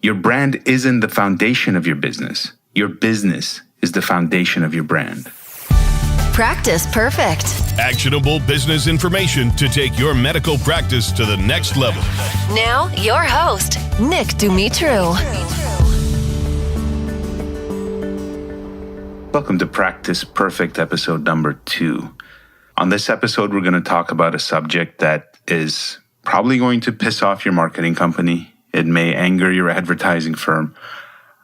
Your brand isn't the foundation of your business. Your business is the foundation of your brand. Practice Perfect. Actionable business information to take your medical practice to the next level. Now, your host, Nick Dumitru. Welcome to Practice Perfect, episode number 2. On this episode, we're going to talk about a subject that is probably going to piss off your marketing company. It may anger your advertising firm,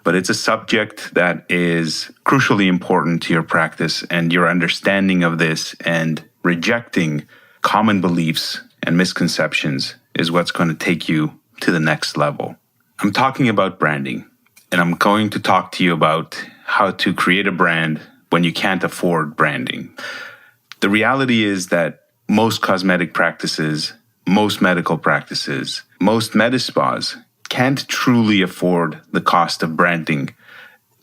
but it's a subject that is crucially important to your practice, and your understanding of this and rejecting common beliefs and misconceptions is what's going to take you to the next level. I'm talking about branding, and I'm going to talk to you about how to create a brand when you can't afford branding. The reality is that most cosmetic practices, most medical practices, most med spas can't truly afford the cost of branding.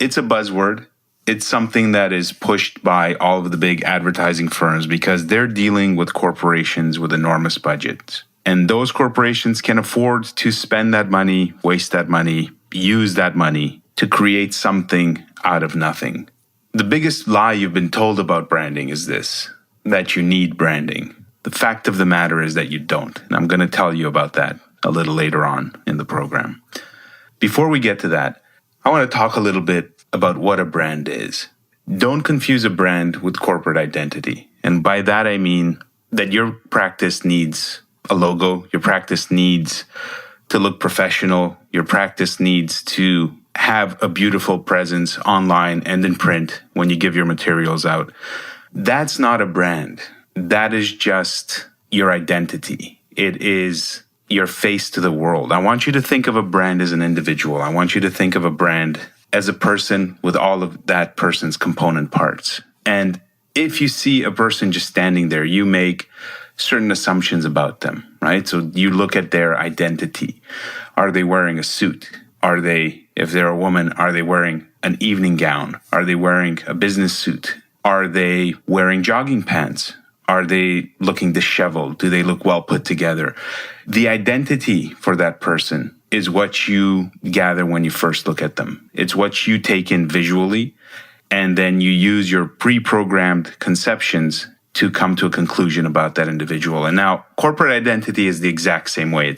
It's a buzzword. It's something that is pushed by all of the big advertising firms because they're dealing with corporations with enormous budgets. And those corporations can afford to spend that money, waste that money, use that money to create something out of nothing. The biggest lie you've been told about branding is this, that you need branding. The fact of the matter is that you don't. And I'm going to tell you about that a little later on in the program. Before we get to that, I want to talk a little bit about what a brand is. Don't confuse a brand with corporate identity. And by that, I mean that your practice needs a logo. Your practice needs to look professional. Your practice needs to have a beautiful presence online and in print when you give your materials out. That's not a brand. That is just your identity. It is your face to the world. I want you to think of a brand as an individual. I want you to think of a brand as a person with all of that person's component parts. And if you see a person just standing there, you make certain assumptions about them, right? So you look at their identity. Are they wearing a suit? If they're a woman, are they wearing an evening gown? Are they wearing a business suit? Are they wearing jogging pants? Are they looking disheveled? Do they look well put together? The identity for that person is what you gather when you first look at them. It's what you take in visually, and then you use your pre-programmed conceptions to come to a conclusion about that individual. And now, corporate identity is the exact same way.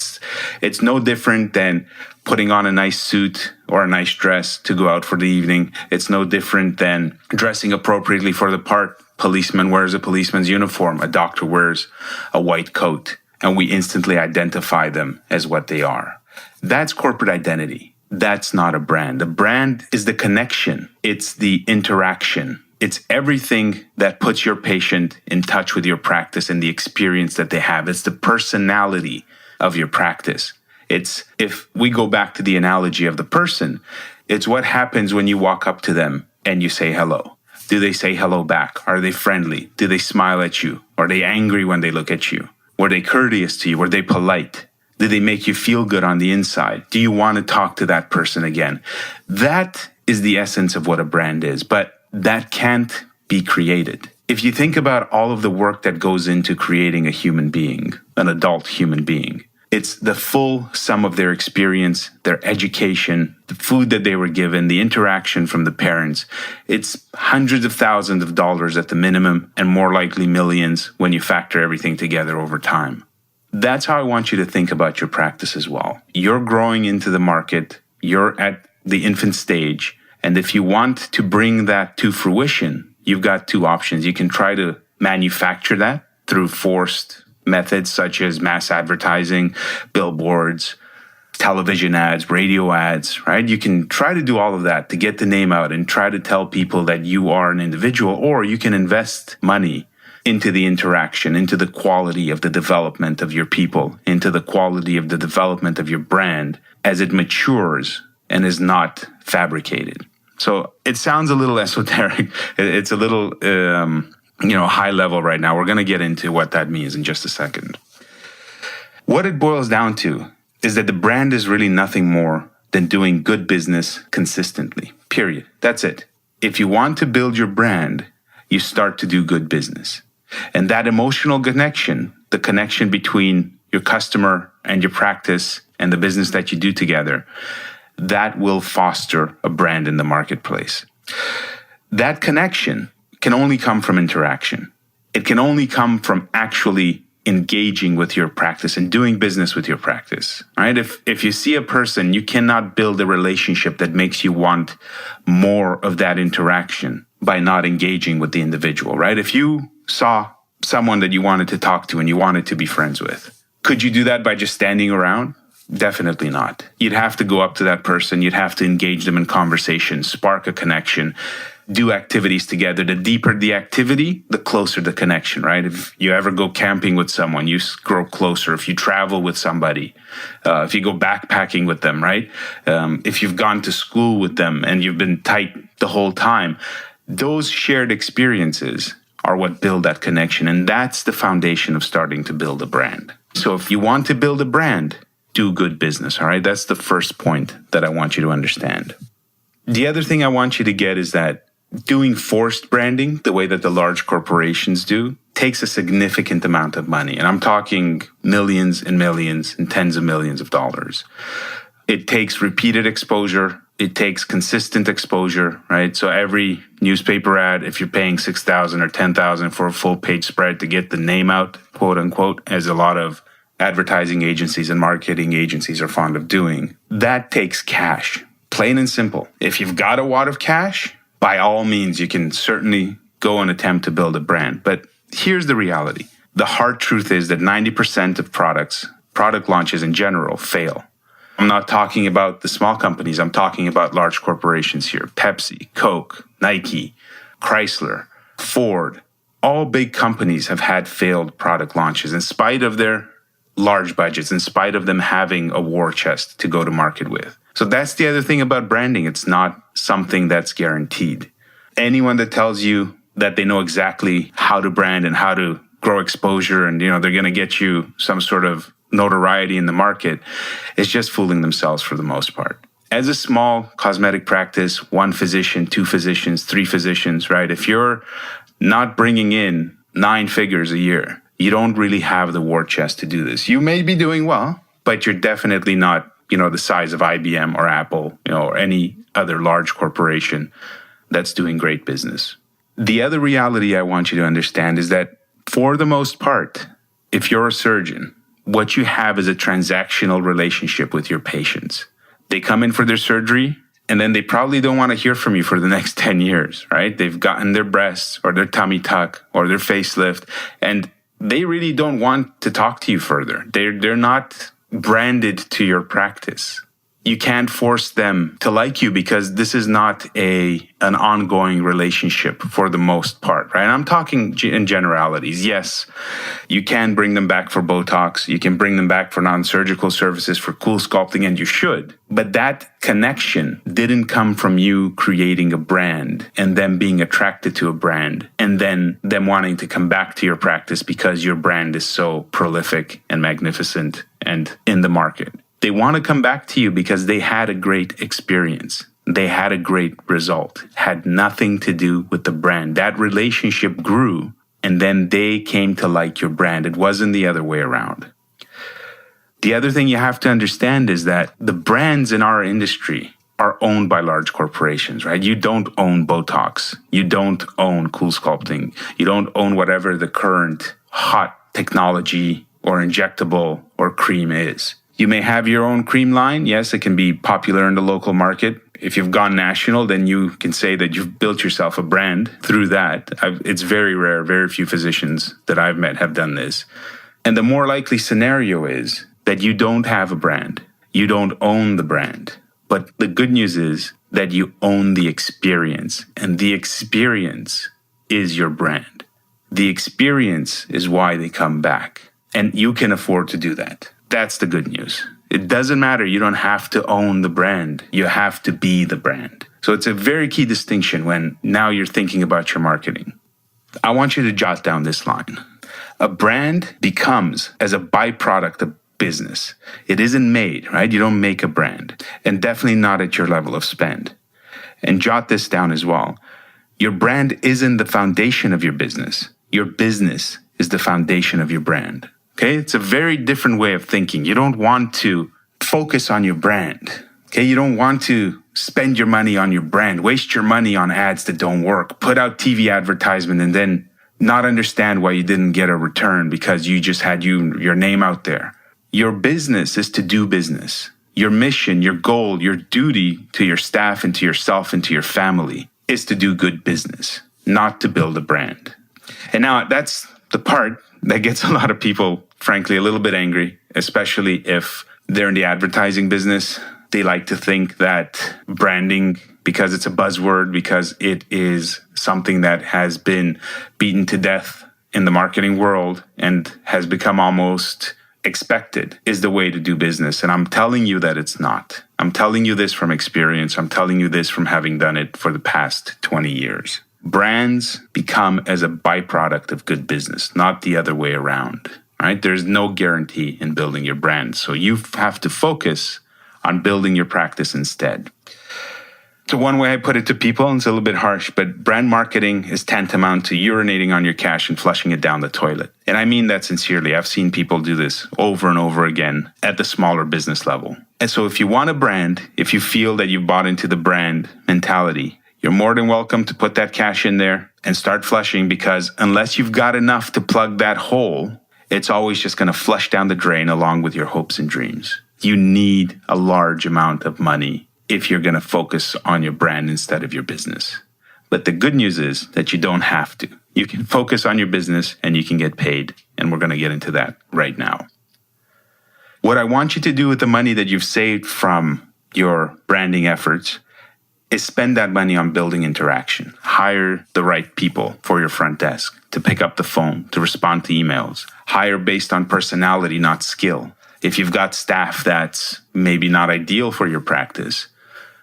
It's no different than putting on a nice suit or a nice dress to go out for the evening. It's no different than dressing appropriately for the part. Policeman wears a policeman's uniform. A doctor wears a white coat, and we instantly identify them as what they are. That's corporate identity. That's not a brand. A brand is the connection. It's the interaction. It's everything that puts your patient in touch with your practice and the experience that they have. It's the personality of your practice. It's, if we go back to the analogy of the person, it's what happens when you walk up to them and you say hello. Do they say hello back? Are they friendly? Do they smile at you? Are they angry when they look at you? Were they courteous to you? Were they polite? Did they make you feel good on the inside? Do you want to talk to that person again? That is the essence of what a brand is, but that can't be created. If you think about all of the work that goes into creating a human being, an adult human being, it's the full sum of their experience, their education, the food that they were given, the interaction from the parents. It's hundreds of thousands of dollars at the minimum, and more likely millions when you factor everything together over time. That's how I want you to think about your practice as well. You're growing into the market. You're at the infant stage. And if you want to bring that to fruition, you've got two options. You can try to manufacture that through forced methods such as mass advertising, billboards, television ads, radio ads, right? You can try to do all of that to get the name out and try to tell people that you are an individual, or you can invest money into the interaction, into the quality of the development of your people, into the quality of the development of your brand as it matures and is not fabricated. So it sounds a little esoteric. It's a little, high level right now. We're going to get into what that means in just a second. What it boils down to is that the brand is really nothing more than doing good business consistently, period. That's it. If you want to build your brand, you start to do good business. And that emotional connection, the connection between your customer and your practice and the business that you do together, that will foster a brand in the marketplace. That connection can only come from interaction. It can only come from actually engaging with your practice and doing business with your practice, right? If you see a person, you cannot build a relationship that makes you want more of that interaction by not engaging with the individual, right? If you saw someone that you wanted to talk to and you wanted to be friends with, could you do that by just standing around? Definitely not. You'd have to go up to that person. You'd have to engage them in conversation, spark a connection, do activities together. The deeper the activity, the closer the connection, right? If you ever go camping with someone, you grow closer. If you travel with somebody, if you go backpacking with them, right? If you've gone to school with them and you've been tight the whole time, those shared experiences are what build that connection. And that's the foundation of starting to build a brand. So if you want to build a brand, do good business, all right? That's the first point that I want you to understand. The other thing I want you to get is that doing forced branding, the way that the large corporations do, takes a significant amount of money. And I'm talking millions and millions and tens of millions of dollars. It takes repeated exposure. It takes consistent exposure, right? So every newspaper ad, if you're paying $6,000 or $10,000 for a full page spread to get the name out, quote unquote, as a lot of advertising agencies and marketing agencies are fond of doing, that takes cash. Plain and simple. If you've got a wad of cash, by all means, you can certainly go and attempt to build a brand. But here's the reality. The hard truth is that 90% of product launches in general, fail. I'm not talking about the small companies. I'm talking about large corporations here. Pepsi, Coke, Nike, Chrysler, Ford. All big companies have had failed product launches in spite of their large budgets, in spite of them having a war chest to go to market with. So that's the other thing about branding. It's not something that's guaranteed. Anyone that tells you that they know exactly how to brand and how to grow exposure and, they're going to get you some sort of notoriety in the market is just fooling themselves for the most part. As a small cosmetic practice, 1 physician, 2 physicians, 3 physicians, right? If you're not bringing in 9 figures a year, you don't really have the war chest to do this. You may be doing well, but you're definitely not the size of IBM or Apple, or any other large corporation that's doing great business. The other reality I want you to understand is that for the most part, if you're a surgeon, what you have is a transactional relationship with your patients. They come in for their surgery, and then they probably don't want to hear from you for the next 10 years, right? They've gotten their breasts or their tummy tuck or their facelift, and they really don't want to talk to you further. They're not branded to your practice. You can't force them to like you because this is not an ongoing relationship for the most part, right? And I'm talking in generalities. Yes, you can bring them back for Botox. You can bring them back for non-surgical services, for cool sculpting, and you should. But that connection didn't come from you creating a brand and them being attracted to a brand and then them wanting to come back to your practice because your brand is so prolific and magnificent and in the market. They want to come back to you because they had a great experience. They had a great result. It had nothing to do with the brand. That relationship grew, and then they came to like your brand. It wasn't the other way around. The other thing you have to understand is that the brands in our industry are owned by large corporations, right? You don't own Botox. You don't own Cool Sculpting. You don't own whatever the current hot technology or injectable or cream is. You may have your own cream line. Yes, it can be popular in the local market. If you've gone national, then you can say that you've built yourself a brand through that. It's very rare. Very few physicians that I've met have done this. And the more likely scenario is that you don't have a brand. You don't own the brand. But the good news is that you own the experience. And the experience is your brand. The experience is why they come back. And you can afford to do that. That's the good news. It doesn't matter. You don't have to own the brand. You have to be the brand. So it's a very key distinction when now you're thinking about your marketing. I want you to jot down this line. A brand becomes as a byproduct of business. It isn't made, right? You don't make a brand, and definitely not at your level of spend. And jot this down as well. Your brand isn't the foundation of your business. Your business is the foundation of your brand. Okay, it's a very different way of thinking. You don't want to focus on your brand. Okay, you don't want to spend your money on your brand, waste your money on ads that don't work, put out TV advertisement and then not understand why you didn't get a return because you just had your name out there. Your business is to do business. Your mission, your goal, your duty to your staff and to yourself and to your family is to do good business, not to build a brand. And now that's the part that gets a lot of people, frankly, a little bit angry, especially if they're in the advertising business. They like to think that branding, because it's a buzzword, because it is something that has been beaten to death in the marketing world and has become almost expected, is the way to do business. And I'm telling you that it's not. I'm telling you this from experience. I'm telling you this from having done it for the past 20 years. Brands become as a byproduct of good business, not the other way around, right? There's no guarantee in building your brand. So you have to focus on building your practice instead. So one way I put it to people, and it's a little bit harsh, but brand marketing is tantamount to urinating on your cash and flushing it down the toilet. And I mean that sincerely. I've seen people do this over and over again at the smaller business level. And so if you want a brand, if you feel that you've bought into the brand mentality, you're more than welcome to put that cash in there and start flushing, because unless you've got enough to plug that hole, it's always just going to flush down the drain along with your hopes and dreams. You need a large amount of money if you're going to focus on your brand instead of your business. But the good news is that you don't have to. You can focus on your business and you can get paid. And we're going to get into that right now. What I want you to do with the money that you've saved from your branding efforts is spend that money on building interaction. Hire the right people for your front desk to pick up the phone, to respond to emails. Hire based on personality, not skill. If you've got staff that's maybe not ideal for your practice,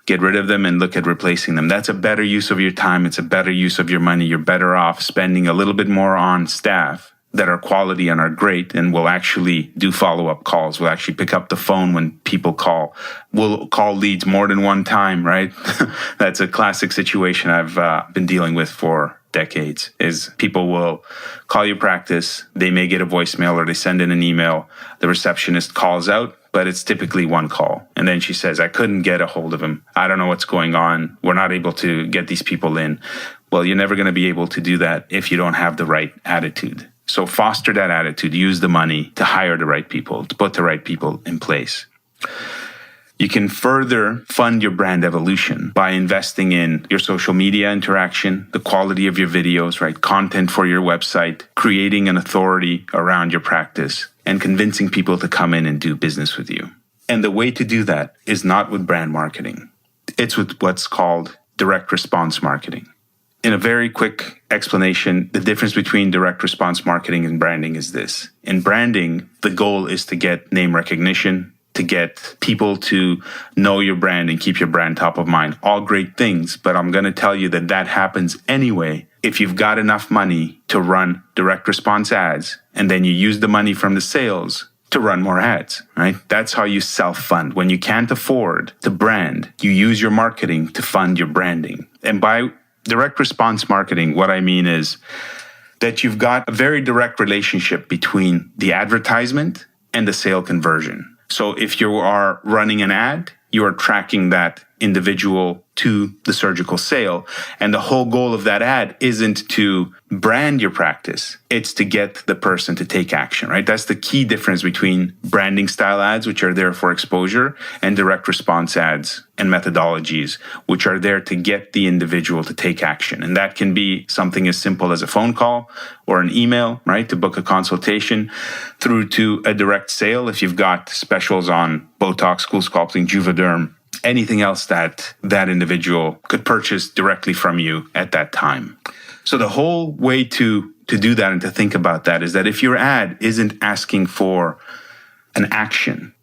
get rid of them and look at replacing them. That's a better use of your time. It's a better use of your money. You're better off spending a little bit more on staff that are quality and are great and will actually do follow-up calls, will actually pick up the phone when people call, will call leads more than one time, right? That's a classic situation I've been dealing with for decades, is people will call your practice, they may get a voicemail or they send in an email, the receptionist calls out, but it's typically one call. And then she says, I couldn't get a hold of him. I don't know what's going on. We're not able to get these people in. Well, you're never going to be able to do that if you don't have the right attitude. So foster that attitude, use the money to hire the right people, to put the right people in place. You can further fund your brand evolution by investing in your social media interaction, the quality of your videos, right? Content for your website, creating an authority around your practice, and convincing people to come in and do business with you. And the way to do that is not with brand marketing. It's with what's called direct response marketing. In a very quick explanation, the difference between direct response marketing and branding is this. In branding, the goal is to get name recognition, to get people to know your brand and keep your brand top of mind. All great things, but I'm going to tell you that that happens anyway if you've got enough money to run direct response ads, and then you use the money from the sales to run more ads, right? That's how you self-fund. When you can't afford to brand, you use your marketing to fund your branding. And by direct response marketing, what I mean is that you've got a very direct relationship between the advertisement and the sale conversion. So if you are running an ad, you are tracking that individual to the surgical sale. And the whole goal of that ad isn't to brand your practice. It's to get the person to take action, right? That's the key difference between branding style ads, which are there for exposure, and direct response ads and methodologies, which are there to get the individual to take action. And that can be something as simple as a phone call or an email, right? To book a consultation, through to a direct sale if you've got specials on Botox, Cool Sculpting, Juvederm, anything else that that individual could purchase directly from you at that time. So the whole way to do that and to think about that is that if your ad isn't asking for an action,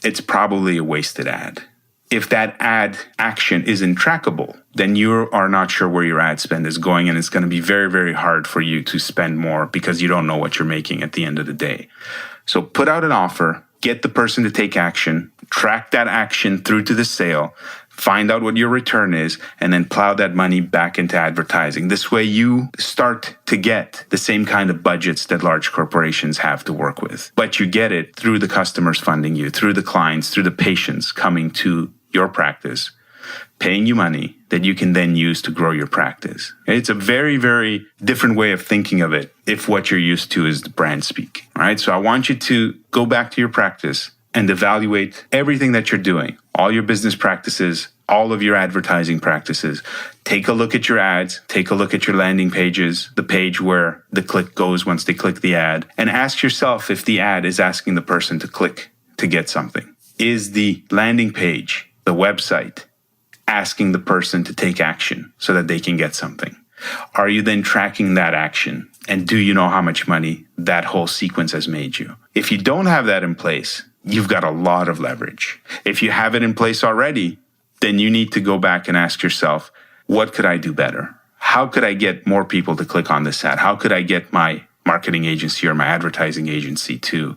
it's probably a wasted ad. If that ad action isn't trackable, then you are not sure where your ad spend is going, and it's going to be very, very hard for you to spend more because you don't know what you're making at the end of the day. So put out an offer, get the person to take action, track that action through to the sale, find out what your return is, and then plow that money back into advertising. This way you start to get the same kind of budgets that large corporations have to work with. But you get it through the customers funding you, through the clients, through the patients coming to your practice, paying you money that you can then use to grow your practice. It's a very, very different way of thinking of it if what you're used to is the brand speak. All right. So I want you to go back to your practice and evaluate everything that you're doing, all your business practices, all of your advertising practices. Take a look at your ads, take a look at your landing pages, the page where the click goes once they click the ad, and ask yourself if the ad is asking the person to click to get something. Is the landing page, the website, asking the person to take action so that they can get something? Are you then tracking that action? And do you know how much money that whole sequence has made you? If you don't have that in place, you've got a lot of leverage. If you have it in place already, then you need to go back and ask yourself, what could I do better? How could I get more people to click on this ad? How could I get my marketing agency or my advertising agency to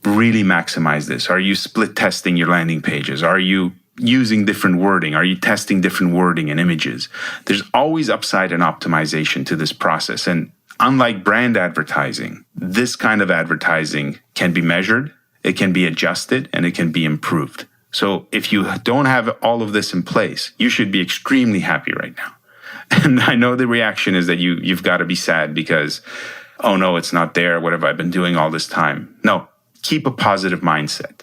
really maximize this? Are you split testing your landing pages? Are you using different wording? Are you testing different wording and images? There's always upside and optimization to this process. And unlike brand advertising, this kind of advertising can be measured, it can be adjusted, and it can be improved. So if you don't have all of this in place, you should be extremely happy right now. And I know the reaction is that you've got to be sad because, oh no, it's not there. What have I been doing all this time? No, keep a positive mindset.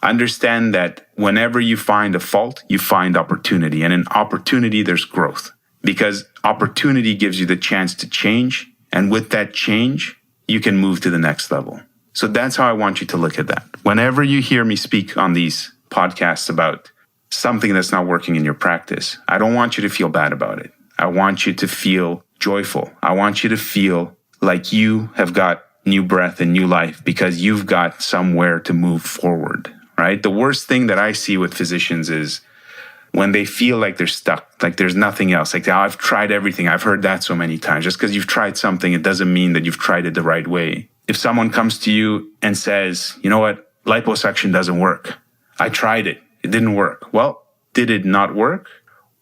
Understand that whenever you find a fault, you find opportunity. And in opportunity, there's growth, because opportunity gives you the chance to change. And with that change, you can move to the next level. So that's how I want you to look at that. Whenever you hear me speak on these podcasts about something that's not working in your practice, I don't want you to feel bad about it. I want you to feel joyful. I want you to feel like you have got new breath and new life because you've got somewhere to move forward. Right? The worst thing that I see with physicians is when they feel like they're stuck, like there's nothing else. Like, oh, I've tried everything. I've heard that so many times. Just because you've tried something, it doesn't mean that you've tried it the right way. If someone comes to you and says, you know what, liposuction doesn't work. I tried it. It didn't work. Well, did it not work?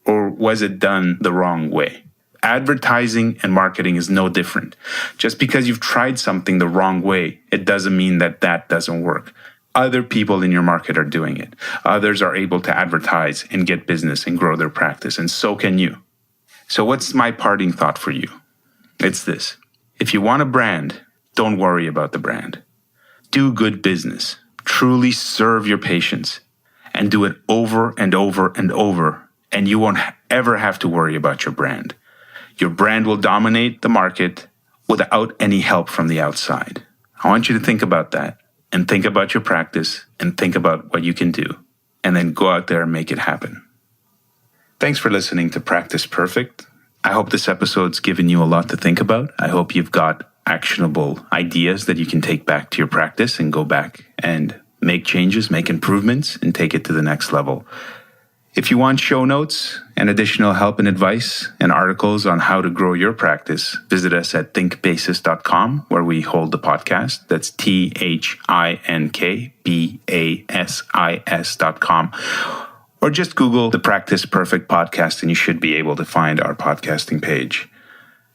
Or was it done the wrong way? Advertising and marketing is no different. Just because you've tried something the wrong way, it doesn't mean that that doesn't work. Other people in your market are doing it. Others are able to advertise and get business and grow their practice, and so can you. So what's my parting thought for you? It's this. If you want a brand, don't worry about the brand. Do good business. Truly serve your patients and do it over and over and over, and you won't ever have to worry about your brand. Your brand will dominate the market without any help from the outside. I want you to think about that. And think about your practice and think about what you can do, and then go out there and make it happen. Thanks for listening to Practice Perfect. I hope this episode's given you a lot to think about. I hope you've got actionable ideas that you can take back to your practice and go back and make changes, make improvements, and take it to the next level. If you want show notes and additional help and advice and articles on how to grow your practice, visit us at thinkbasis.com, where we hold the podcast. That's thinkbasis.com. Or just Google the Practice Perfect podcast and you should be able to find our podcasting page.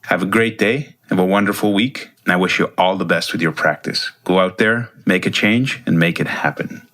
Have a great day, have a wonderful week, and I wish you all the best with your practice. Go out there, make a change, and make it happen.